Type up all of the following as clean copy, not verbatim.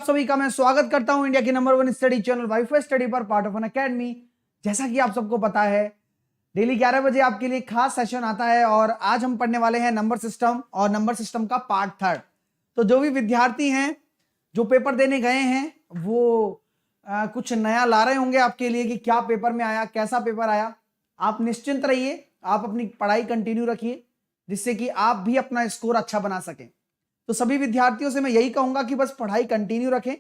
सभी का मैं स्वागत करता हूं इंडिया की number 1 study channel wifi study पर पार्ट ऑफ एन अकेडमी। जैसा कि आप सबको पता है, डेली 11 बजे आपके लिए खास सेशन आता है और आज हम पढ़ने वाले हैं नंबर सिस्टम और नंबर सिस्टम का पार्ट 3। तो जो भी विद्यार्थी हैं जो पेपर देने गए हैं वो कुछ नया ला रहे होंगे आपके लिए कि क्या पेपर में आया, कैसा पेपर आया। आप निश्चिंत रहिए, आप अपनी पढ़ाई कंटिन्यू रखिए जिससे कि आप भी अपना स्कोर अच्छा बना सकें। तो सभी विद्यार्थियों से मैं यही कहूंगा कि बस पढ़ाई कंटिन्यू रखें।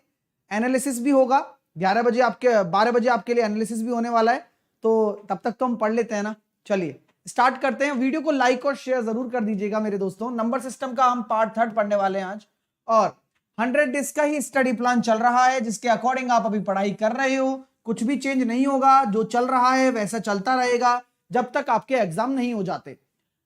एनालिसिस भी होगा 11 बजे, आपके 12 बजे आपके लिए एनालिसिस भी होने वाला है, तो तब तक तो हम पढ़ लेते हैं ना। चलिए स्टार्ट करते हैं। वीडियो को लाइक और शेयर जरूर कर दीजिएगा मेरे दोस्तों। नंबर सिस्टम का हम पार्ट 3 पढ़ने वाले हैं आज और 100 डेज का ही स्टडी प्लान चल रहा है जिसके अकॉर्डिंग आप अभी पढ़ाई कर रहे हो। कुछ भी चेंज नहीं होगा, जो चल रहा है वैसा चलता रहेगा जब तक आपके एग्जाम नहीं हो जाते।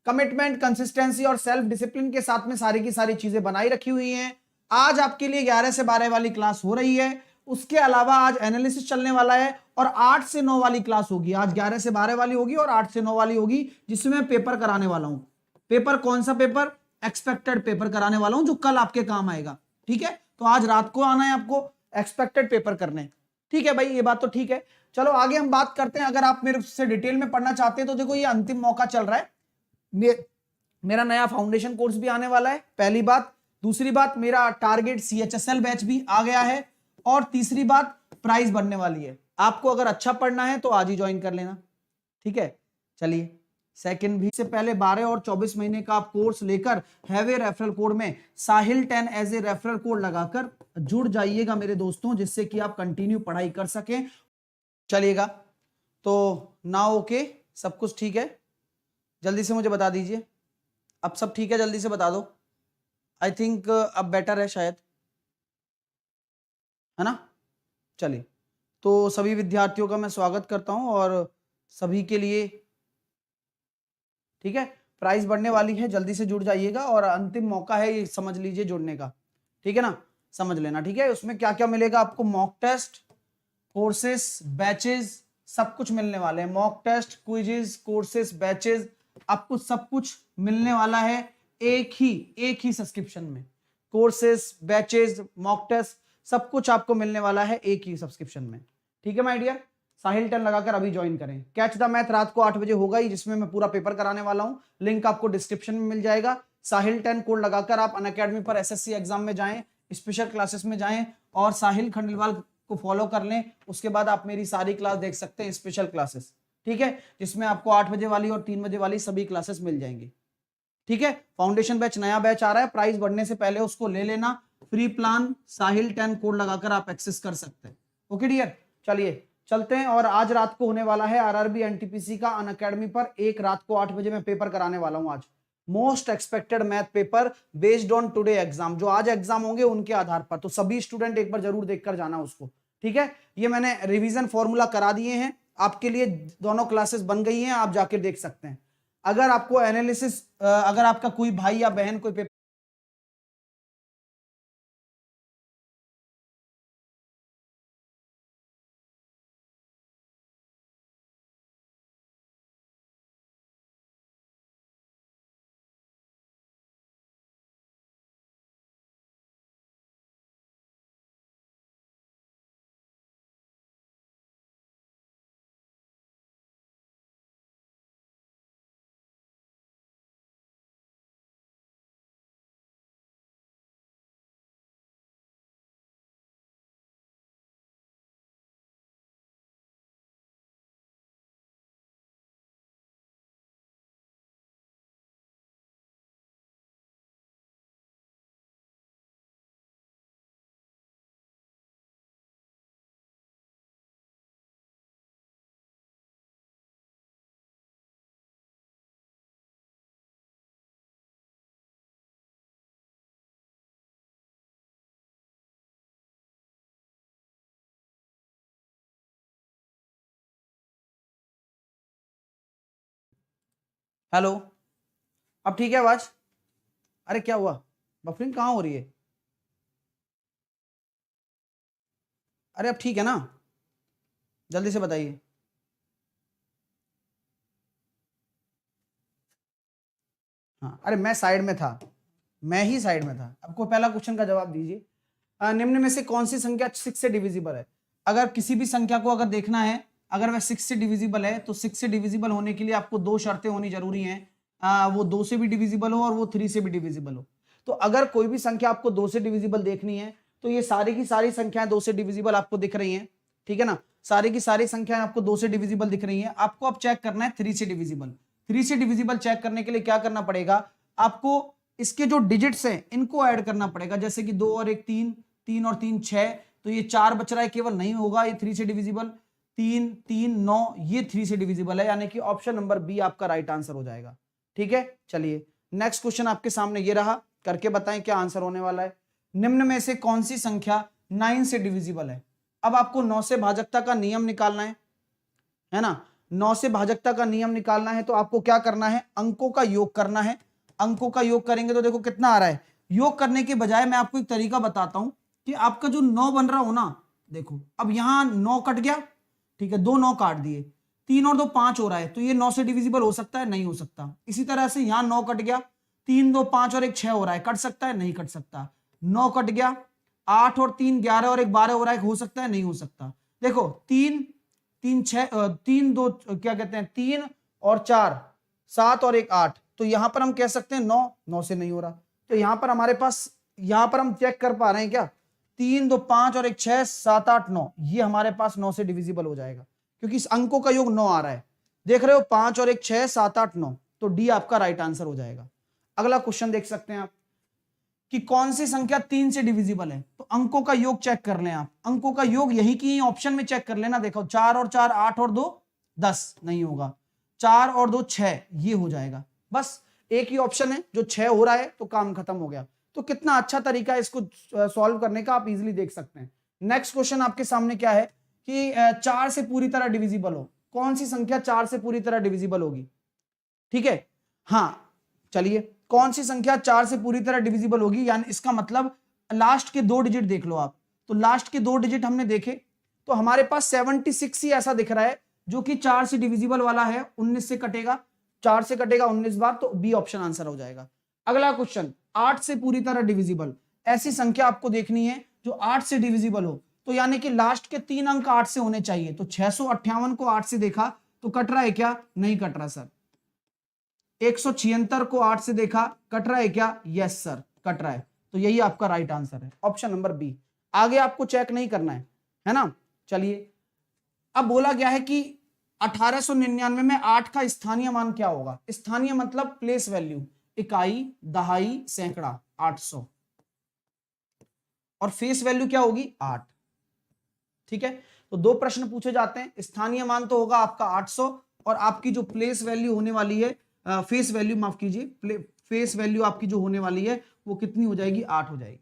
कमिटमेंट, कंसिस्टेंसी और सेल्फ डिसिप्लिन के साथ में सारी की सारी चीजें बनाई रखी हुई हैं। आज आपके लिए 11 से 12 वाली क्लास हो रही है, उसके अलावा आज एनालिसिस चलने वाला है और 8 से 9 वाली क्लास होगी। आज 11 से 12 वाली होगी और 8 से 9 वाली होगी जिसमें मैं पेपर कराने वाला हूं। पेपर कौन सा पेपर? एक्सपेक्टेड पेपर कराने वाला हूं जो कल आपके काम आएगा। ठीक है, तो आज रात को आना है आपको एक्सपेक्टेड पेपर करने। ठीक है भाई, ये बात तो ठीक है। चलो आगे हम बात करते हैं। अगर आप मेरे से डिटेल में पढ़ना चाहते हैं तो देखो, ये अंतिम मौका चल रहा है। मेरा नया फाउंडेशन कोर्स भी आने वाला है, पहली बात। दूसरी बात, मेरा टारगेट CHSL बैच भी आ गया है और तीसरी बात, प्राइस बढ़ने वाली है। आपको अगर अच्छा पढ़ना है तो आज ही ज्वाइन कर लेना। ठीक है, चलिए सेकंड भी से पहले 12 और 24 महीने का आप कोर्स लेकर हैवे रेफरल कोड में साहिल 10 एज ए रेफरल कोड लगाकर जुड़ जाइएगा मेरे दोस्तों, जिससे कि आप कंटिन्यू पढ़ाई कर सकें। चलिएगा, तो ना ओके, सब कुछ ठीक है? जल्दी से मुझे बता दीजिए, अब सब ठीक है? जल्दी से बता दो। आई थिंक अब बेटर है शायद, है ना? चलिए, तो सभी विद्यार्थियों का मैं स्वागत करता हूं और सभी के लिए ठीक है, प्राइस बढ़ने वाली है, जल्दी से जुड़ जाइएगा और अंतिम मौका है ये, समझ लीजिए जुड़ने का। ठीक है ना, समझ लेना। ठीक है, उसमें क्या क्या मिलेगा आपको? मॉक टेस्ट, कोर्सेस, बैचेस, सब कुछ मिलने वाले हैं। Mock test, quizzes, courses, batches, आपको सब कुछ मिलने वाला है एक ही सब्सक्रिप्शन में। कोर्सेस, बैचेस, मॉक टेस्ट, सब कुछ आपको मिलने वाला है एक ही सब्सक्रिप्शन में। ठीक है माय डियर, साहिल 10 लगाकर अभी ज्वाइन करें। कैच द मैथ रात को 8 बजे होगा ही, जिसमें मैं पूरा पेपर कराने वाला हूं। लिंक आपको डिस्क्रिप्शन में मिल जाएगा। साहिल 10 कोड लगाकर आप अनअकैडमी पर SSC एग्जाम में जाएं, स्पेशल क्लासेस में जाएं और साहिल खंडेलवाल को फॉलो कर लें। उसके बाद आप मेरी सारी क्लास देख सकते हैं, स्पेशल क्लासेस। ठीक है, जिसमें आपको 8 बजे वाली और 3 बजे वाली सभी क्लासेस मिल जाएंगी। ठीक है, फाउंडेशन बैच नया बैच आ रहा है, प्राइस बढ़ने से पहले उसको ले लेना। फ्री प्लान साहिल 10 कोड लगाकर आप एक्सेस कर सकते हैं। ओके डियर, चलिए चलते हैं। और आज रात को होने वाला है RRB NTPC का अनअकैडमी पर, एक रात को 8 बजे मैं पेपर कराने वाला हूं। आज most expected math paper based on today exam, जो आज एग्जाम होंगे उनके आधार पर। तो सभी स्टूडेंट एक बार जरूर देखकर जाना उसको। ठीक है, ये मैंने रिवीजन फॉर्मूला करा दिए हैं आपके लिए, दोनों क्लासेस बन गई हैं, आप जाके देख सकते हैं। अगर आपको एनालिसिस, अगर आपका कोई भाई या बहन कोई पेपर हेलो, अब ठीक है आवाज? अरे क्या हुआ, बफरिंग कहाँ हो रही है? अरे अब ठीक है ना? जल्दी से बताइए। हाँ, अरे मैं साइड में था, मैं ही साइड में था। आपको पहला क्वेश्चन का जवाब दीजिए। निम्न में से कौन सी संख्या 6 से डिविजिबल है? अगर किसी भी संख्या को अगर देखना है, अगर वह 6 से डिविजिबल है, तो 6 से डिविजिबल होने के लिए आपको दो शर्तें होनी जरूरी हैं। वो 2 से भी डिविजिबल हो और वो 3 से भी डिविजिबल हो। तो अगर कोई भी संख्या आपको 2 से डिविजिबल देखनी है, तो ये सारी की सारी संख्याएं 2 से डिविजिबल आपको दिख रही हैं, ठीक है ना। सारी की सारी संख्याएं आपको 2 से डिविजिबल दिख रही हैं। आपको अब चेक करना है 3 से डिविजिबल। 3 से डिविजिबल चेक करने के लिए क्या करना पड़ेगा, आपको इसके जो डिजिट्स हैं इनको ऐड करना पड़ेगा। जैसे कि 2 और 1 3, 3 और 3 6, तो ये 4 बच रहा है, केवल नहीं होगा ये 3 से डिविजिबल। 3 3 9, ये 3 से डिविजिबल है, यानी कि ऑप्शन नंबर बी आपका राइट आंसर हो जाएगा। ठीक है, चलिए नेक्स्ट क्वेश्चन आपके सामने ये रहा, करके बताएं क्या आंसर होने वाला है। निम्न में से कौन सी संख्या 9 से डिविजिबल है? अब आपको 9 से भाजकता का नियम निकालना है ना। 9 से भाजकता का नियम निकालना है तो आपको क्या करना है, अंकों का योग करना है। अंकों का योग करेंगे तो देखो कितना आ रहा है। योग करने के बजाय मैं आपको एक तरीका बताता हूं कि आपका जो 9 बन रहा हो ना, देखो अब यहां 9 कट गया, ठीक है, 2 9 काट दिए, 3 और 2 5 हो रहा है, तो ये 9 से डिविजिबल हो सकता है? नहीं हो सकता। इसी तरह से यहां 9 कट गया, 3 2 5 और 1 6 हो रहा है, कट सकता है? नहीं कट सकता। 9 कट गया, 8 और 3 11 और 1 12 हो रहा है, हो सकता है? नहीं हो सकता। देखो 3 3 6 3 2 क्या कहते हैं 3 और 4 7 और 1 8, तो यहां पर हम कह सकते हैं 9 9 से नहीं हो रहा। तो यहां पर हमारे पास, यहां पर हम चेक कर पा रहे हैं क्या, 3 2 5 और 1 6 7 8 9, ये हमारे पास 9 से डिविजिबल हो जाएगा क्योंकि इस अंकों का योग 9 आ रहा है। देख रहे हो 5 और 1 6 7 8 9, तो डी आपका राइट आंसर हो जाएगा। अगला क्वेश्चन देख सकते हैं आप कि कौन सी संख्या 3 से डिविजिबल है। तो अंकों का योग चेक कर लें आप। अंकों का योग यही की ऑप्शन में चेक कर लेना। देखो 4 और 4 8 और 2 10, नहीं होगा। 4 और 2 6, ये हो जाएगा। बस एक ही ऑप्शन है जो 6 हो रहा है, तो काम खत्म हो गया। तो कितना अच्छा तरीका है इसको सॉल्व करने का, आप इजीली देख सकते हैं। नेक्स्ट क्वेश्चन आपके सामने क्या है कि 4 से पूरी तरह डिविजिबल हो। कौन सी संख्या 4 से पूरी तरह डिविजिबल होगी? ठीक है, हाँ चलिए, कौन सी संख्या 4 से पूरी तरह डिविजिबल होगी, यानी इसका मतलब लास्ट के 2 डिजिट देख लो आप। तो लास्ट के 2 डिजिट हमने देखे तो हमारे पास 76 ही ऐसा दिख रहा है जो कि 4 से डिविजिबल वाला है। 19 से कटेगा, 4 से कटेगा 19 बार, तो बी ऑप्शन आंसर हो जाएगा। अगला क्वेश्चन 8 से पूरी तरह डिविजिबल, ऐसी संख्या आपको देखनी है जो 8 से डिविजिबल हो, तो यानी कि लास्ट के 3 अंक 8 से होने चाहिए। तो 658 को 8 से देखा तो कट रहा है क्या? नहीं कट रहा सर। 176 को 8 से देखा, कट रहा है क्या? यस सर, कट रहा है। तो यही आपका राइट आंसर है, ऑप्शन नंबर बी। आगे आपको चेक नहीं करना है ना। चलिए, अब बोला गया है कि 1899 में 8 का स्थानीय मान क्या होगा? स्थानीय मतलब प्लेस वैल्यू, इकाई, दहाई, सैकड़ा, 800, और फेस वैल्यू क्या होगी? 8। ठीक है, तो 2 प्रश्न पूछे जाते हैं। स्थानीय मान तो होगा आपका 800, और आपकी जो प्लेस वैल्यू होने वाली है, फेस वैल्यू, माफ कीजिए, फेस वैल्यू आपकी जो होने वाली है वो कितनी हो जाएगी? 8 हो जाएगी।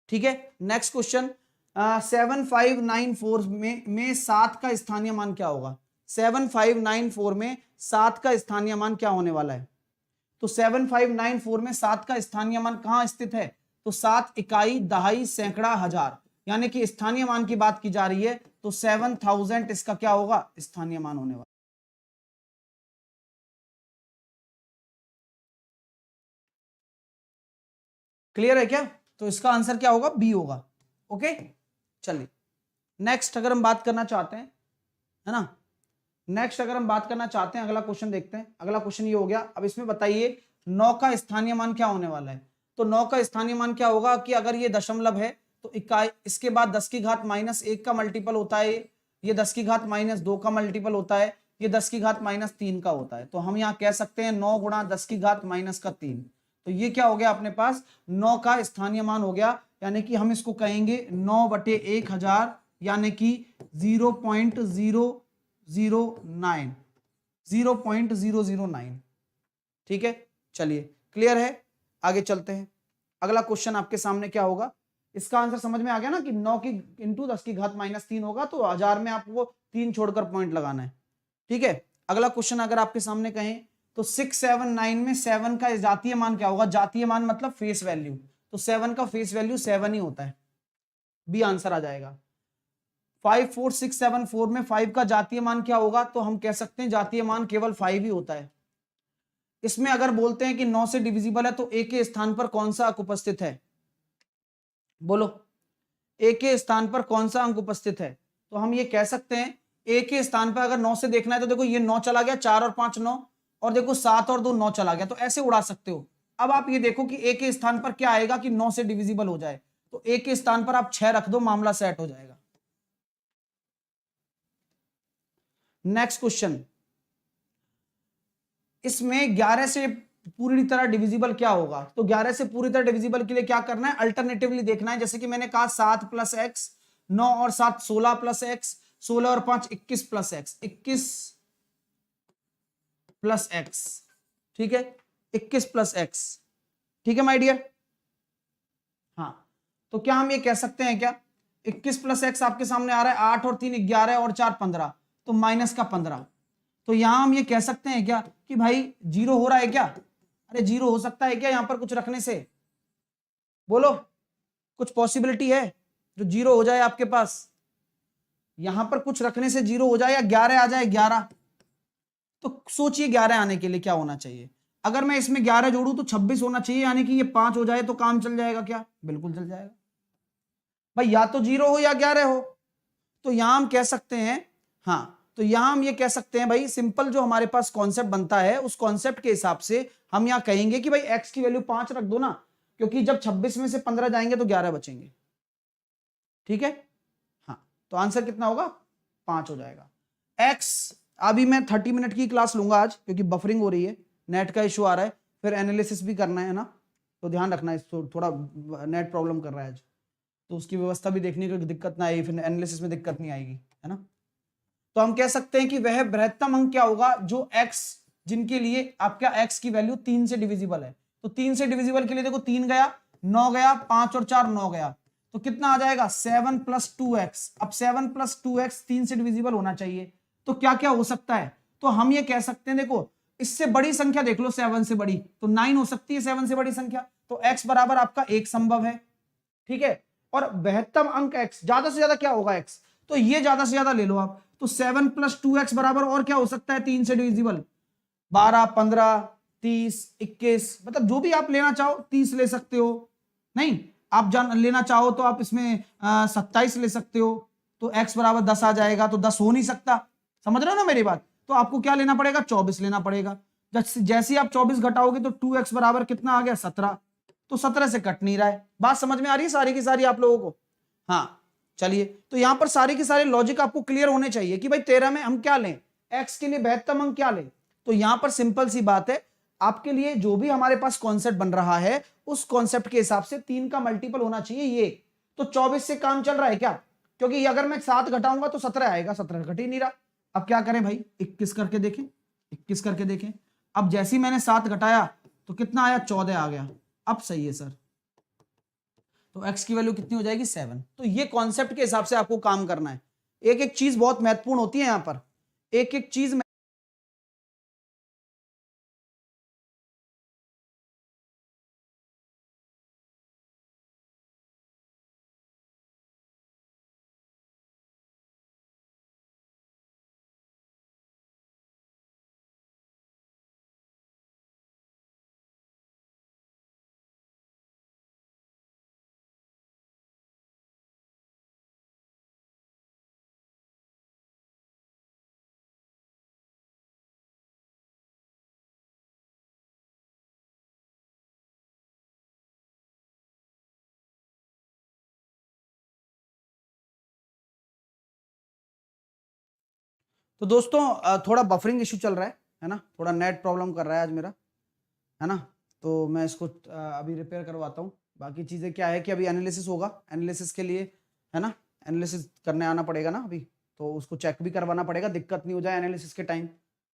ठीक है, नेक्स्ट क्वेश्चन 7594 में 7 का स्थानीय मान क्या होगा? 7594 में 7 का स्थानीय मान क्या होने वाला है? तो 7594 में 7 का स्थानीय मान कहां स्थित है? तो 7 इकाई, दहाई, सैकड़ा, हजार, यानी कि स्थानीय मान की बात की जा रही है, तो 7000 इसका क्या होगा? स्थानीय मान होने वाला। क्लियर है क्या? तो इसका आंसर क्या होगा? बी होगा। ओके, चलिए नेक्स्ट अगर हम बात करना चाहते हैं, है ना, नेक्स्ट अगर हम बात करना चाहते हैं, अगला क्वेश्चन देखते हैं। अगला क्वेश्चन ये हो गया। अब इसमें बताइए 9 का स्थानीय मान क्या होने वाला है? तो 9 का स्थानीय मान क्या होगा कि अगर ये दशमलव है तो इकाई, इसके बाद 10 की घात -1 का मल्टीपल होता है, ये 10 की घात -2 का मल्टीपल होता है, ये 10 की घात -3 का होता है। तो हम यहाँ कह सकते हैं 9 गुणा 10 की घात -3। तो ये क्या हो गया अपने पास? 9 का स्थानीय मान हो गया, यानी कि हम इसको कहेंगे 9/1000, यानी कि 0.009, 0.009। ठीक है, चलिए क्लियर है, आगे चलते हैं। अगला क्वेश्चन आपके सामने क्या होगा? इसका आंसर समझ में आ गया ना कि 9 की इंटू 10 की घात -3 होगा, तो 1000 में आपको 3 छोड़कर पॉइंट लगाना है। ठीक है, अगला क्वेश्चन अगर आपके सामने कहें तो 679 में 7 का जातीय मान क्या होगा? जातीय मान मतलब फेस वैल्यू, तो 7 का फेस वैल्यू 7 ही होता है, बी आंसर आ जाएगा। 54674 में 5 का जातीय मान क्या होगा? तो हम कह सकते हैं जातीय मान केवल 5 ही होता है। इसमें अगर बोलते हैं कि 9 से डिविजिबल है तो ए के स्थान पर कौन सा अंक उपस्थित है? बोलो ए के स्थान पर कौन सा अंक उपस्थित है? तो हम ये कह सकते हैं ए के स्थान पर अगर 9 से देखना है तो देखो ये 9 चला गया, 4 और 5 9, और देखो 7 और 2 9 चला गया, तो ऐसे उड़ा सकते हो। अब आप ये देखो कि ए के स्थान पर क्या आएगा कि 9 से डिविजिबल हो जाए, तो ए के स्थान पर आप 6 रख दो, मामला सेट हो जाएगा। नेक्स्ट क्वेश्चन, इसमें 11 से पूरी तरह डिविजिबल क्या होगा? तो 11 से पूरी तरह डिविजिबल के लिए क्या करना है? अल्टरनेटिवली देखना है। जैसे कि मैंने कहा 7 प्लस एक्स, 9 और 7 16 प्लस एक्स, 16 और 5 21 प्लस एक्स, 21 प्लस एक्स, ठीक है, 21 प्लस एक्स, ठीक है माय डियर। हाँ, तो क्या हम ये कह सकते हैं क्या 21 प्लस एक्स आपके सामने आ रहा है, 8 और 3 11 और 4 15, तो माइनस का 15। तो यहां हम ये कह सकते हैं क्या कि भाई जीरो हो रहा है क्या? अरे जीरो हो सकता है क्या यहां पर कुछ रखने से? बोलो, कुछ पॉसिबिलिटी है जो जीरो हो जाए आपके पास? यहां पर कुछ रखने से जीरो हो जाए या 11 आ जाए 11? तो सोचिए 11 आने के लिए क्या होना चाहिए? अगर मैं इसमें 11 जोड़ू तो 26 होना चाहिए, यानी कि ये 5 हो जाए तो काम चल जाएगा क्या? बिल्कुल चल जाएगा भाई, या तो जीरो हो या 11 हो। तो यहां हम कह सकते हैं, हाँ, तो यहां हम ये कह सकते हैं भाई, सिंपल जो हमारे पास कॉन्सेप्ट बनता है उस कॉन्सेप्ट के हिसाब से हम यहां कहेंगे कि भाई एक्स की वैल्यू 5 रख दो ना, क्योंकि जब 26 में से 15 जाएंगे तो 11 बचेंगे, ठीक है। हाँ, तो आंसर कितना होगा? 5 हो जाएगा। एक्स, अभी मैं 30 मिनट की क्लास लूंगा आज, क्योंकि बफरिंग हो रही है, नेट का इशू आ रहा है, फिर एनालिसिस भी करना है ना, तो ध्यान रखना है, थोड़ा नेट प्रॉब्लम कर रहा है आज, तो उसकी व्यवस्था भी देखने की दिक्कत ना आएगी, फिर एनालिसिस में दिक्कत नहीं आएगी, है ना। तो हम कह सकते हैं कि वह बृहत्तम अंक क्या होगा जो x, जिनके लिए आपका x की वैल्यू 3 से डिविजिबल है। तो 3 से डिविजिबल के लिए देखो 3 गया, 9 गया, 5 और 4 9 गया, तो कितना आ जाएगा? 7 प्लस 2x। अब 7 प्लस 2x 3 से डिविजिबल होना चाहिए, तो क्या क्या हो सकता है? तो हम ये कह सकते हैं, देखो इससे बड़ी संख्या देख लो, 7 से बड़ी तो 9 हो सकती है, 7 से बड़ी संख्या, तो x बराबर आपका 1 संभव है, ठीक है। और बृहत्तम अंक x, ज्यादा से ज्यादा क्या होगा x? तो ये ज्यादा से ज्यादा ले लो आप, तो 7 प्लस 2x बराबर और क्या हो सकता है 3 से डिविजिबल? 12 15 30 21, मतलब जो भी आप लेना चाहो, 30 ले सकते हो, नहीं आप जान लेना चाहो तो आप इसमें 27 ले सकते हो, तो x बराबर 10 आ जाएगा, तो 10 हो नहीं सकता, समझ रहे हो ना मेरी बात। तो आपको क्या लेना पड़ेगा? 24 लेना पड़ेगा। जैसे ही आप 24 घटाओगे तो 2x बराबर कितना आ गया? 17, तो 17 से कट नहीं रहा है। बात समझ में आ रही है सारी की सारी आप लोगों को? हाँ, चलिए, तो यहां पर सारे के सारे लॉजिक आपको क्लियर होने चाहिए कि भाई 13 में हम क्या लें, x के लिए बृहत्तम अंक क्या लें। तो यहां पर सिंपल सी बात है, आपके लिए जो भी हमारे पास कॉन्सेप्ट बन रहा है उस कॉन्सेप्ट के हिसाब से 3 का मल्टीपल होना चाहिए ये। तो 24 से काम चल रहा है क्या? क्योंकि अगर मैं 7 घटाऊंगा तो 17 आएगा, 17 घट ही नहीं रहा। अब क्या करें भाई, 21 करके देखें, 21 करके देखें। अब जैसे ही मैंने 7 घटाया तो कितना आया? 14 आ गया। अब सही है सर, तो x की वैल्यू कितनी हो जाएगी? 7। तो ये कॉन्सेप्ट के हिसाब से आपको काम करना है। एक एक चीज बहुत महत्वपूर्ण होती है यहां पर, एक एक चीज। तो दोस्तों थोड़ा बफरिंग इशू चल रहा है ना, थोड़ा नेट प्रॉब्लम कर रहा है आज मेरा, है ना। तो मैं इसको अभी रिपेयर करवाता हूँ। बाकी चीज़ें क्या है कि अभी एनालिसिस होगा, एनालिसिस के लिए, है ना, एनालिसिस करने आना पड़ेगा ना अभी, तो उसको चेक भी करवाना पड़ेगा, दिक्कत नहीं हो जाए एनालिसिस के टाइम,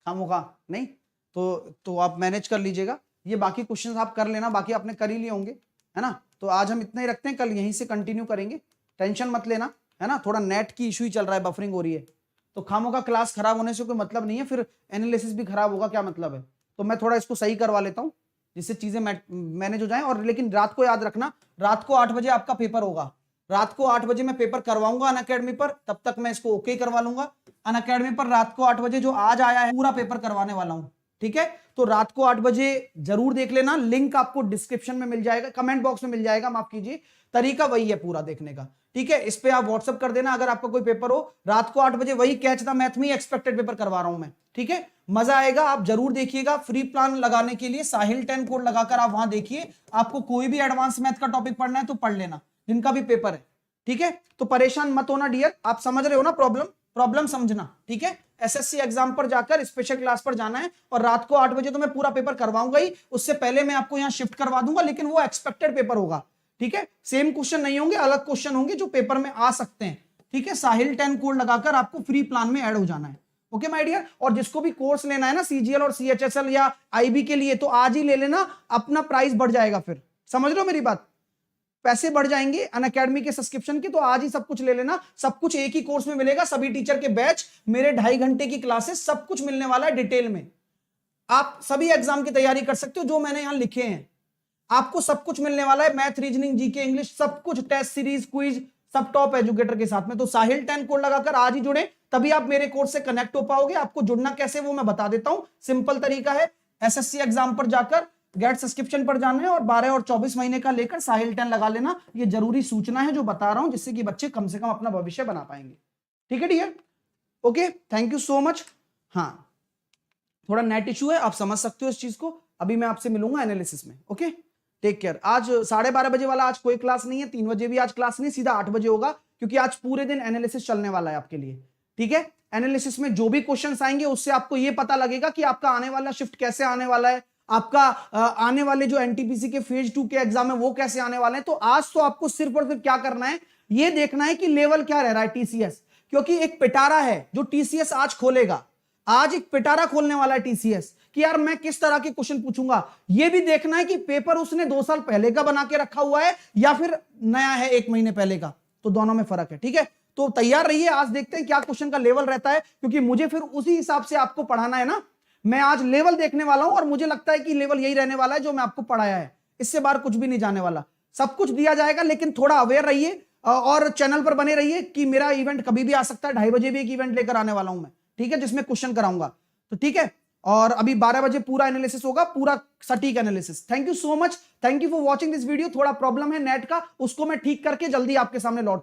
खामोखा नहीं। तो आप मैनेज कर लीजिएगा, ये बाकी क्वेश्चंस आप कर लेना, बाकी आपने कर ही लिए होंगे, है ना। तो आज हम इतना ही रखते हैं, कल यहीं से कंटिन्यू करेंगे, टेंशन मत लेना, है ना। थोड़ा नेट की इशू ही चल रहा है, बफरिंग हो रही है, तो खामों का क्लास खराब होने से कोई मतलब नहीं है, फिर एनालिसिस भी खराब होगा, क्या मतलब है। तो मैं थोड़ा इसको सही करवा लेता हूँ जिससे चीजें मैनेज हो जाएं। और लेकिन रात को याद रखना, रात को 8 बजे आपका पेपर होगा, रात को 8 बजे मैं पेपर करवाऊंगा अनअकैडमी पर, तब तक मैं इसको ओके करवा लूंगा। अनअकैडमी पर रात को 8 बजे जो आज आया है पूरा पेपर करवाने वाला हूं, ठीक है, तो रात को 8 बजे जरूर देख लेना, लिंक आपको डिस्क्रिप्शन में मिल जाएगा, कमेंट बॉक्स में मिल जाएगा, माफ कीजिए। तरीका वही है पूरा देखने का, ठीक है। इस पे आप व्हाट्सअप कर देना अगर आपका कोई पेपर हो रात को 8 बजे, वही कैच था मैथ में एक्सपेक्टेड पेपर करवा रहा हूं मैं, ठीक है। मजा आएगा, आप जरूर देखिएगा। फ्री प्लान लगाने के लिए साहिल 10 कोड लगाकर आप वहां देखिए। आपको कोई भी एडवांस मैथ का टॉपिक पढ़ना है तो पढ़ लेना, जिनका भी पेपर है, ठीक है। तो परेशान मत होना डियर, आप समझ रहे हो ना प्रॉब्लम समझना, ठीक है। एसएससी एग्जाम पर जाकर स्पेशल क्लास पर जाना है, और रात को 8 बजे तो मैं पूरा पेपर करवाऊंगा ही, उससे पहले मैं आपको यहां शिफ्ट करवा दूंगा, लेकिन वो एक्सपेक्टेड पेपर होगा, ठीक है। सेम क्वेश्चन नहीं होंगे, अलग क्वेश्चन होंगे जो पेपर में आ सकते हैं, ठीक है। साहिल 10 कोड लगाकर आपको फ्री प्लान में ऐड हो जाना है, ओके माय डियर। और जिसको भी कोर्स लेना है ना सीजीएल और सीएचएसएल या आईबी के लिए, तो आज ही ले लेना, अपना प्राइस बढ़ जाएगा फिर, समझ रहे हो मेरी बात, पैसे बढ़ जाएंगे अनअकैडमी के सब्सक्रिप्शन के, तो आज ही सब कुछ ले लेना। सब कुछ एक ही कोर्स में मिलेगा, सभी टीचर के बैच, मेरे 2.5 घंटे की क्लासेस, सब कुछ मिलने वाला है डिटेल में। आप सभी एग्जाम की तैयारी कर सकते हो जो मैंने यहां लिखे हैं, आपको सब कुछ मिलने वाला है, मैथ, रीजनिंग, जीके, इंग्लिश, सब कुछ, टेस्ट सीरीज, क्विज, सब टॉप एजुकेटर के साथ में। तो साहिल 10 कोड लगाकर आज ही जुड़े, तभी आप मेरे कोर्स से कनेक्ट हो पाओगे। आपको जुड़ना कैसे वो मैं बता देता हूं, सिंपल तरीका है, एसएससी एग्जाम पर जाकर गेट सब्सक्रिप्शन पर जाना है और 12 और 24 महीने का लेकर साहिल 10 लगा लेना। ये जरूरी सूचना है जो बता रहा हूं, जिससे कि बच्चे कम से कम अपना भविष्य बना पाएंगे, ठीक है dear, okay, thank you so much. हाँ, थोड़ा नेट इशू है, आप समझ सकते हो इस चीज को। अभी मैं आपसे मिलूंगा एनालिसिस में, ओके, टेक केयर। आज 12:30 बजे वाला आज कोई क्लास नहीं है, 3 बजे भी आज क्लास नहीं, सीधा 8 बजे होगा, क्योंकि आज पूरे दिन एनालिसिस चलने वाला है आपके लिए, ठीक है। एनालिसिस में जो भी क्वेश्चंस आएंगे उससे आपको ये पता लगेगा कि आपका आने वाला शिफ्ट कैसे आने वाला है, आपका आने वाले जो एनटीपीसी के फेज 2 के एग्जाम है वो कैसे आने वाले हैं। तो आज तो आपको सिर्फ और सिर्फ क्या करना है, ये देखना है कि लेवल क्या रह रहा है टीसीएस, क्योंकि एक पिटारा है जो टीसीएस आज खोलेगा, आज एक पिटारा खोलने वाला है टीसीएस कि यार मैं किस तरह के क्वेश्चन पूछूंगा। ये भी देखना है कि पेपर उसने 2 साल पहले का बना के रखा हुआ है या फिर नया है 1 महीने पहले का, तो दोनों में फर्क है, ठीक है। तो तैयार रहिए, आज देखते हैं क्या क्वेश्चन का लेवल रहता है, क्योंकि मुझे फिर उसी हिसाब से आपको पढ़ाना है ना। मैं आज लेवल देखने वाला हूं और मुझे लगता है कि लेवल यही रहने वाला है जो मैं आपको पढ़ाया है, इससे बाहर कुछ भी नहीं जाने वाला। सब कुछ दिया जाएगा, लेकिन थोड़ा अवेयर रहिए और चैनल पर बने रहिए कि मेरा इवेंट कभी भी आ सकता है। 2:30 बजे भी एक इवेंट लेकर आने वाला हूं मैं, ठीक है, जिसमें क्वेश्चन कराऊंगा, तो ठीक है। और अभी 12 बजे पूरा एनालिसिस होगा, पूरा सटीक analysis. Thank you so much, thank you for watching this video. थोड़ा प्रॉब्लम है नेट का, उसको मैं ठीक करके जल्दी आपके सामने लौट